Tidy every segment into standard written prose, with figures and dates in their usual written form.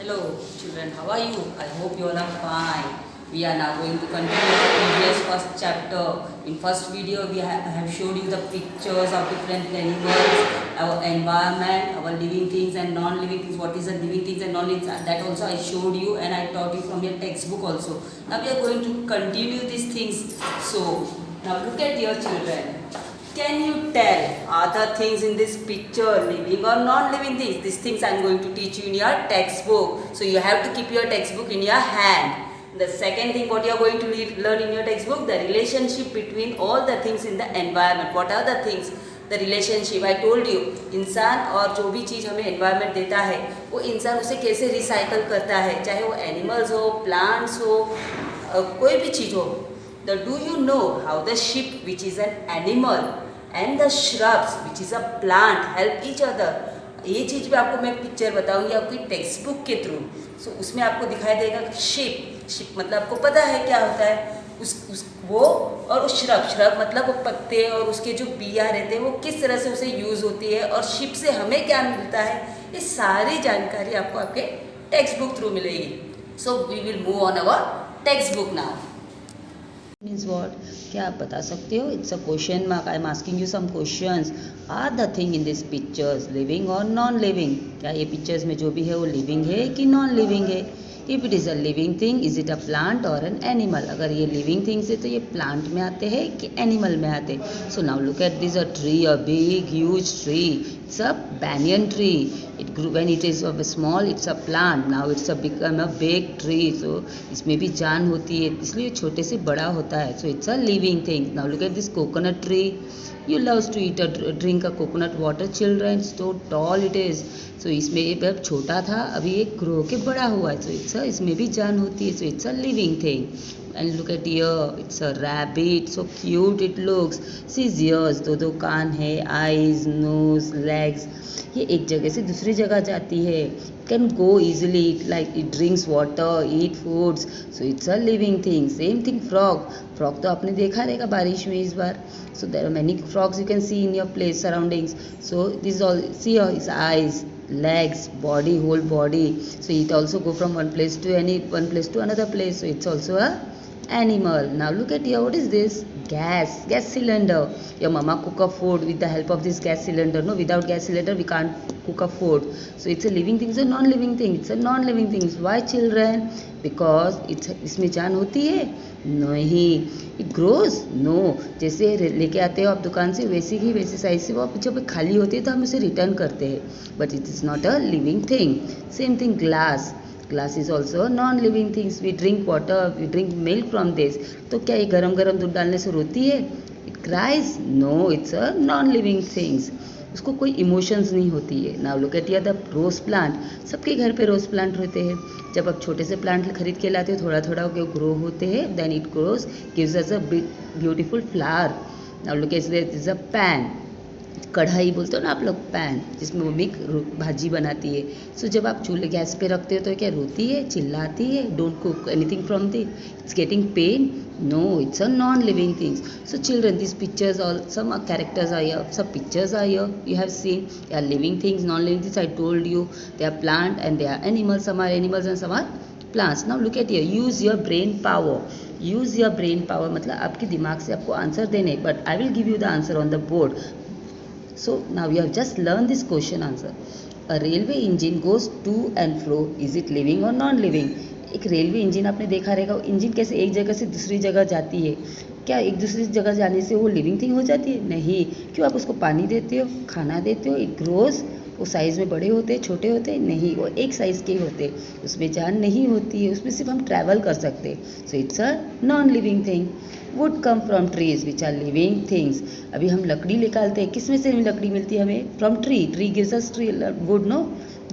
Hello children, how are you? I hope you all are fine. We are now going to continue the previous first chapter. In first video we have showed you the pictures of different animals, our environment, our living things and non-living things. What is the living things and non-living things? That also I showed you and I taught you from your textbook also. Now we are going to continue these things. So now look at your children. Can you tell are the things in this picture living or non-living things? These things I am going to teach you in your textbook. So you have to keep your textbook in your hand. The second thing what you are going to learn in your textbook, the relationship between all the things in the environment. What are the things? The relationship. I told you इंसान और जो भी चीज़ हमें environment देता है वो इंसान उसे कैसे recycle करता है, चाहे वो animals हो, plants हो, कोई भी चीज़ हो. Do you know how the sheep, which is an animal, and the shrubs, which is a plant, help each other? ये चीज़ भी आपको मैं पिक्चर बताऊंगी आपकी टेक्स्ट बुक के थ्रू. सो उसमें आपको दिखाई देगा शिप मतलब आपको पता है क्या होता है वो, और श्रब मतलब वो पत्ते और उसके जो बिया रहते हैं वो किस तरह से उसे यूज़ होती है और शिप से हमें क्या मिलता है, ये सारी जानकारी आपको आपके टेक्स्ट बुक थ्रू मिलेगी. So we will move on our text book now. Means what, क्या आप बता सकते हो? It's a question mark. I am asking you some questions. Are the thing in this pictures living और non living? क्या ये pictures में जो भी है वो लिविंग है कि नॉन लिविंग है? If it is a living thing is it a plant और एन एनिमल? अगर ये लिविंग थिंग्स है तो ये प्लांट में आते हैं कि एनिमल में आते हैं? So now look at this a tree, a big huge tree. It's a banyan tree. It grew when it is of a small, it's a plant. Now it's a become a big tree. So इसमें भी जान होती है इसलिए छोटे से बड़ा होता है. So it's a living thing. Now look at this coconut tree. You loves to eat drink a coconut water, children. So tall it is. So इसमें ये छोटा था अभी एक ग्रो के बड़ा हुआ है. So it's a इसमें भी जान होती है. So it's a living thing. And look at here, it's a rabbit. So cute it looks. See ears, दो कान है, eyes, nose, legs. ये एक जगह से दूसरी जगह जाती है. Can go easily, like it drinks water, eat foods. So it's a living thing. Same thing frog. Frog तो आपने देखा रहेगा बारिश में इस बार. So there are many frogs you can see in your place surroundings. So this all, see here his eyes, legs, body, whole body. So it also go from one place to another place. So it's also a animal. Now look at here, what is this? Gas cylinder. Your mama cook a food with the help of this gas cylinder. No, without gas cylinder we can't cook a food. So it's a living thing, it's a non-living thing. It's a non-living thing. Why children? Because it's इसमें जान होती है? नहीं. It grows? No. जैसे लेके आते हो आप दुकान से वैसी साइज से वो जब खाली होती है तो हम उसे रिटर्न करते हैं. But it is not a living thing. Same thing glass. Glass is also non-living things. We drink water, we drink milk from this. तो क्या ये गरम गरम दूध डालने से रोती है? It cries? No, it's a non-living things. उसको कोई इमोशंस नहीं होती है. Now look at the rose plant. सबके घर पे रोज प्लांट होते हैं. जब आप छोटे से प्लांट खरीद के लाते हो थोड़ा थोड़ा ग्रो होते हैं. Then it grows gives us a beautiful flower. Now look at this is a pan. कढ़ाई बोलते हो ना आप लोग, पैन, जिसमें मम्मी भाजी बनाती है. सो जब आप चूल्हे गैस पे रखते हो तो क्या रोती है, चिल्लाती है? Don't cook anything from the, it's getting pain? No, it's a non living things. So children this pictures all some characters are here, सब pictures are here. You have seen they are living things, non living things. I told you they are plant and they are animals. Some are animals and some are plants. Now look at here, use your brain power. Use your brain power मतलब आपके दिमाग से आपको answer देने. But I will give you the answer on the board. So now you have just learned this question answer. A railway engine goes to and fro. Is it living or non-living? एक railway engine आपने देखा रहेगा. Engine कैसे एक जगह से दूसरी जगह जाती है? क्या एक दूसरी जगह जाने से वो लिविंग थिंग हो जाती है? नहीं. क्यों? आप उसको पानी देते हो, खाना देते हो, इट ग्रोज. वो साइज़ में बड़े होते हैं, छोटे होते हैं? नहीं, वो एक साइज़ के होते हैं. उसमें जान नहीं होती है, उसमें सिर्फ हम ट्रैवल कर सकते हैं. So it's a non living thing. Wood come from trees which are living things. अभी हम लकड़ी निकालते हैं, किस में से लकड़ी मिलती है हमें? From tree. Tree gives us tree wood, no.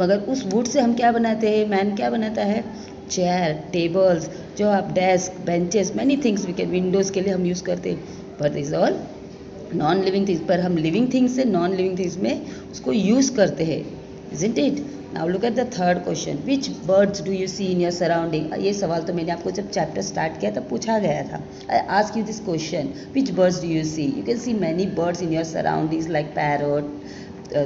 मगर उस वुड से हम क्या बनाते हैं? मैन क्या बनाता है? चेयर, टेबल्स, जो आप desk, benches, many things we can, windows के लिए हम यूज़ करते हैं. But this all non living things. पर हम लिविंग थिंग्स से नॉन लिविंग थिंग्स में उसको यूज़ करते हैं. Isn't it? Now look at the third question. Which birds do you see in your surrounding? ये सवाल तो मैंने आपको जब चैप्टर स्टार्ट किया तब पूछा गया था. I ask you this question. Which birds do you see? You can see many birds in your surroundings like parrot,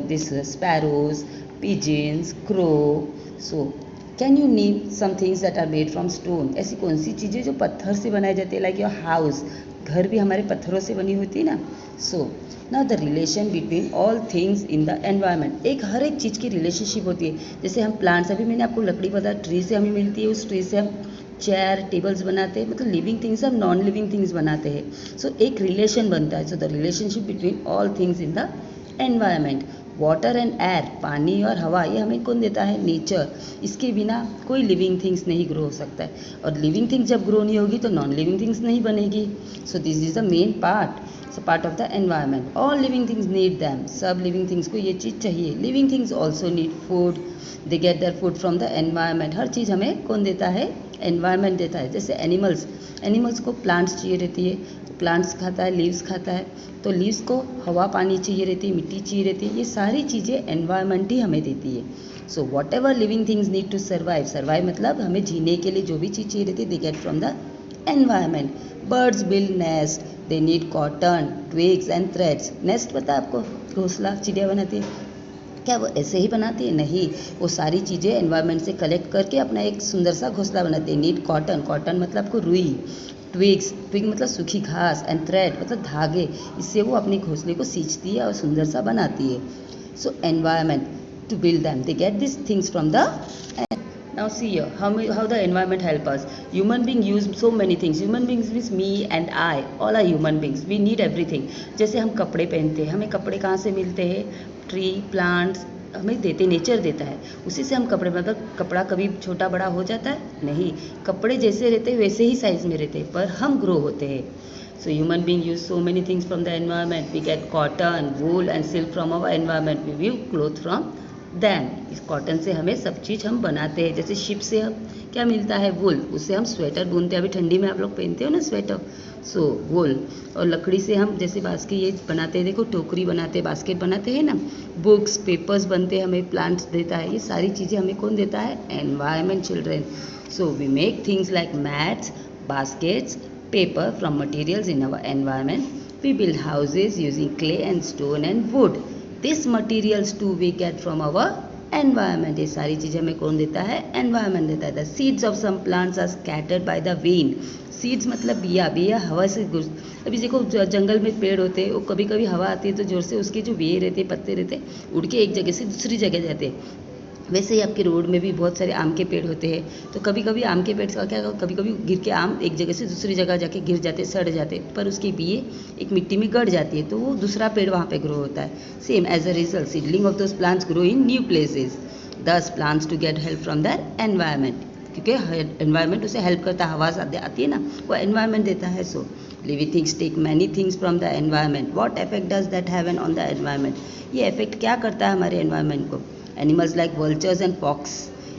this sparrows, pigeons, crow. So can you name some things that are made from stone? ऐसी कौन सी चीज़ें जो पत्थर से बनाई जाती है, like your house, घर भी हमारे पत्थरों से बनी होती है ना. So now the relation between all things in the environment. हर एक चीज़ की रिलेशनशिप होती है. जैसे हम प्लांट्स, अभी मैंने आपको लकड़ी बताया, ट्री से हमें मिलती है, उस ट्री से हम चेयर टेबल्स बनाते हैं, मतलब लिविंग थिंग्स हम नॉन लिविंग थिंग्स बनाते हैं. सो एक रिलेशन बनता है. So the relationship between all things in the environment. Water and air, पानी और हवा, ये हमें कौन देता है? नेचर. इसके बिना कोई लिविंग थिंग्स नहीं ग्रो हो सकता है, और लिविंग थिंग्स जब ग्रो नहीं होगी तो नॉन लिविंग थिंग्स नहीं बनेगी. So this is the main part, part of the environment. All living things need them. सब लिविंग थिंग्स को ये चीज़ चाहिए. Living things also need food. They get their food from the environment. हर चीज़ हमें कौन देता है? एनवायरनमेंट देता है. जैसे एनिमल्स को प्लांट्स चाहिए रहती है, प्लांट्स खाता है, लीव्स खाता है, तो लीव्स को हवा पानी चाहिए रहती है, मिट्टी चाहिए रहती है. ये सारी चीज़ें एनवायरनमेंट ही हमें देती है. So whatever living things need to survive मतलब हमें जीने के लिए जो भी चीज़ चाहिए रहती है, they get from the environment. Birds build nest. They need cotton, twigs and threads. Nest पता है आपको? घोंसला चिड़िया बनाती है. क्या वो ऐसे ही बनाती है? नहीं, वो सारी चीज़ें एनवायरनमेंट से कलेक्ट करके अपना एक सुंदर सा घोंसला बनाती है. Need cotton. कॉटन मतलब आपको रुई. ट्विग मतलब सूखी घास. एंड थ्रेड मतलब धागे. इससे वो अपने घोंसले को सींचती है और सुंदर सा बनाती है. So environment to build them, they get these things from the. Now see here how the environment help us. Human being use so many things. Human beings means me and I, all are human beings. We need everything. जैसे हम कपड़े पहनते हैं, हमें कपड़े कहाँ से मिलते हैं? ट्री, प्लांट्स हमें देते, नेचर देता है, उसी से हम कपड़े, मतलब कपड़ा कभी छोटा बड़ा हो जाता है? नहीं, कपड़े जैसे रहते हैं वैसे ही साइज में रहते हैं, पर हम ग्रो होते हैं. So human being use so many things from the environment. We get cotton, wool and silk from our environment. We weave cloth from them. इस कॉटन से हमें सब चीज़ हम बनाते हैं. जैसे शिप से हम क्या मिलता है? वूल. उससे हम स्वेटर बुनते हैं. अभी ठंडी में आप लोग पहनते हो ना स्वेटर. सो वूल. और लकड़ी से हम जैसे बास्केट ये बनाते हैं, देखो टोकरी बनाते हैं, बास्केट बनाते हैं ना. बुक्स, पेपर्स बनते हैं, हमें प्लांट्स देता है. ये सारी चीज़ें हमें कौन देता है? Environment children. So we make things like mats, baskets, paper from materials in our environment. We build houses using clay and stone and wood. These materials too we get from our environment. ये सारी चीज़ें हमें कौन देता है? environment देता है. The seeds of some plants are scattered by the wind. Seeds मतलब बिया हवा से अभी देखो जंगल में पेड़ होते हैं, वो कभी कभी हवा आती है तो जोर से उसके जो बिये रहते हैं, पत्ते रहते हैं, उड़ के एक जगह से दूसरी जगह जाते हैं. वैसे ही आपके रोड में भी बहुत सारे आम के पेड़ होते हैं, तो कभी कभी आम के पेड़ का क्या, कभी कभी गिर के आम एक जगह से दूसरी जगह जाके गिर जाते, सड़ जाते, पर उसकी बिये एक मिट्टी में गड़ जाती है, तो वो दूसरा पेड़ वहाँ पे ग्रो होता है. Same as a result seedling of those plants grow in new places. Thus plants to get help from that environment, क्योंकि एनवायरनमेंट उसे हेल्प करता है, हवा आती है ना, वो एनवायरनमेंट देता है. So living things take many things from the environment. What effect does that have on the environment? ये इफेक्ट क्या करता है हमारे एनवायरनमेंट को? Animals like vultures and fox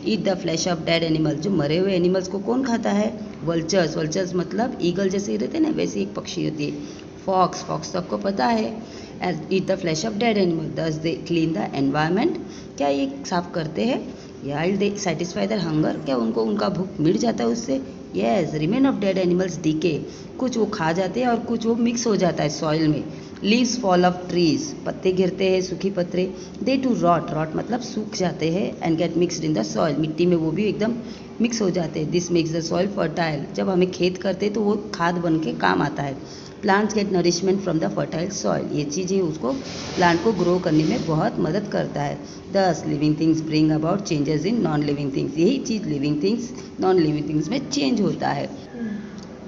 eat the flesh of dead animals. जो मरे हुए एनिमल्स को कौन खाता है? वल्चर्स मतलब ईगल जैसे ही रहते हैं ना, वैसे एक पक्षी होती है. फॉक्स तो आपको पता है, ईट the flesh of dead animal. दस दे क्लीन द एनवायरनमेंट. क्या ये साफ करते हैं? या दे सेटिस्फाई दर हंगर. क्या उनको उनका भूख मिट जाता है उससे? Yes. Remain of dead animals decay. कुछ वो खा जाते हैं और कुछ वो मिक्स हो जाता है सॉइल में. Leaves fall of trees. पत्ते गिरते हैं, सूखी पत्ते. दे टू रॉट मतलब सूख जाते हैं. And get mixed in the soil. मिट्टी में वो भी एकदम मिक्स हो जाते हैं. This makes the soil fertile. जब हमें खेत करते हैं तो वो खाद बन के काम आता है. Plants get nourishment from the fertile soil. ये चीज़ें उसको प्लांट को ग्रो करने में बहुत मदद करता है. Thus living things bring about changes in non living things. यही चीज़ living things non living things में चेंज होता है.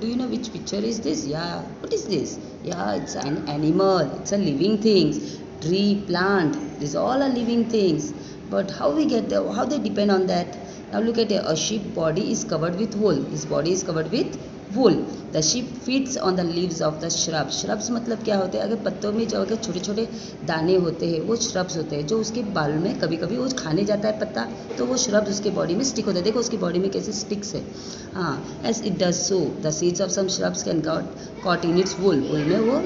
Do you know which picture is this? Yeah, what is this? Yeah, it's an animal. It's a living things. Tree, plant. These all are living things. But how we get there? How they depend on that? Now look at it. A sheep body is covered with wool. His body is covered with wool. The sheep feeds on the leaves of the shrubs. Shrubs मतलब क्या होते हैं? अगर पत्तों में जो अगर छोटे छोटे दाने होते हैं, वो shrubs होते हैं, जो उसके बाल में कभी कभी वो खाने जाता है पत्ता, तो वो shrubs उसके बॉडी में स्टिक होते हैं. देखो उसकी बॉडी में कैसे स्टिक्स है. हाँ, as it does so, the seeds of some shrubs can caught in its wool. wool में वो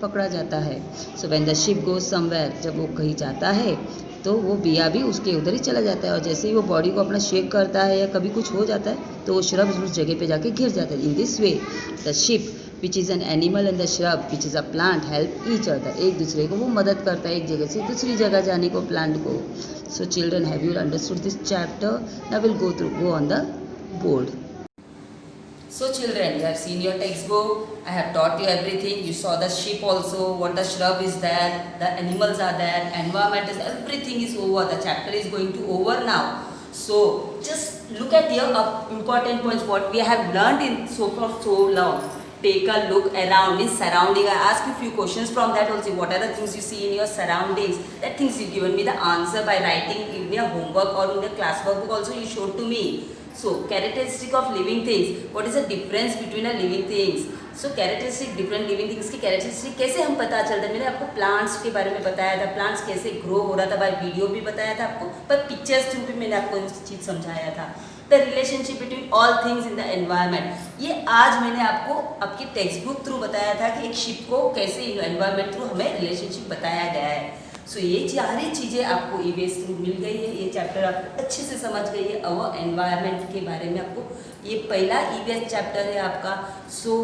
पकड़ा जाता है. So when the sheep goes somewhere, जब वो कहीं जाता है तो वो बिया भी उसके उधर ही चला जाता है, और जैसे ही वो बॉडी को अपना शेक करता है या कभी कुछ हो जाता है तो वो श्रब्स उस जगह पे जाके गिर जाता है. In this way the ship which is an animal and the shrub which is a plant help each other, एक दूसरे को वो मदद करता है एक जगह से दूसरी जगह जाने को प्लांट को. So children, have you understood this chapter? Now will go on the board. So children, you have seen your textbook. I have taught you everything. You saw the sheep also, what the shrub is there, the animals are there, environment is, everything is over. The chapter is going to over now. So just look at your important points what we have learned in so long. Take a look around in surrounding. I ask you few questions from that also. What are the things you see in your surroundings? That things you given me the answer by writing in your homework or in the class workbook also you showed to me. So characteristic of living things. What is the difference between a living things? So characteristic different living things की characteristic कैसे हम पता चलता है? मैंने आपको plants के बारे में बताया था, plants कैसे grow हो रहा था, by video भी बताया था आपको, पर pictures थ्रू भी मैंने आपको चीज़ समझाया था. The relationship between all things in the environment. ये आज मैंने आपको आपकी टेक्स्ट बुक थ्रू बताया था कि एक शिप को कैसे एनवायरनमेंट थ्रू हमें रिलेशनशिप बताया गया है. सो ये सारी चीज़ें आपको ईवीएस थ्रू मिल गई है. ये चैप्टर आप अच्छे से समझ गई है. अवर एनवायरनमेंट के बारे में आपको ये पहला ईवीएस चैप्टर है आपका. सो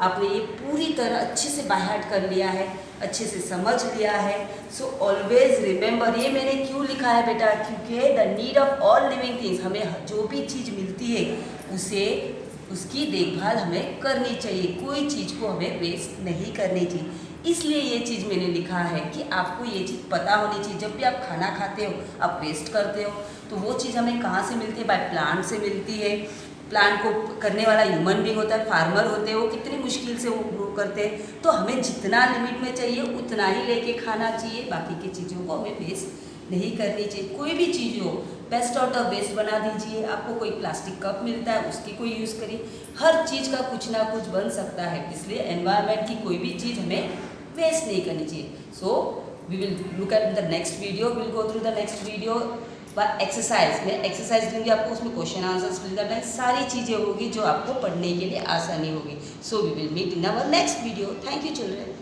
आपने ये पूरी तरह अच्छे से बाय हार्ट कर लिया है, अच्छे से समझ लिया है. सो ऑलवेज रिमेंबर, ये मैंने क्यों लिखा है बेटा, क्योंकि the need of all living things, हमें जो भी चीज़ मिलती है उसे उसकी देखभाल हमें करनी चाहिए. कोई चीज़ को हमें वेस्ट नहीं करनी चाहिए. इसलिए ये चीज़ मैंने लिखा है कि आपको ये चीज़ पता होनी चाहिए. जब भी आप खाना खाते हो आप वेस्ट करते हो तो वो चीज़ हमें कहाँ से मिलती है? बाय प्लांट से मिलती है. प्लांट को करने वाला ह्यूमन बींग होता है, फार्मर होते हैं, वो कितनी मुश्किल से वो ग्रो करते हैं. तो हमें जितना लिमिट में चाहिए उतना ही लेके खाना चाहिए. बाकी की चीज़ों को हमें वेस्ट नहीं करनी चाहिए. कोई भी चीज़ हो बेस्ट आउट ऑफ वेस्ट बना दीजिए. आपको कोई प्लास्टिक कप मिलता है उसकी कोई यूज़ करिए. हर चीज़ का कुछ ना कुछ बन सकता है. इसलिए एनवायरनमेंट की कोई भी चीज़ हमें वेस्ट नहीं करनी चाहिए. So we will look at the next video. Will go through the next video by exercise. मैं एक्सरसाइज दूंगी आपको, उसमें क्वेश्चन आंसर्स फिल करना है. सारी चीज़ें होगी जो आपको पढ़ने के लिए आसानी होगी. So we will meet in our next video. Thank you children.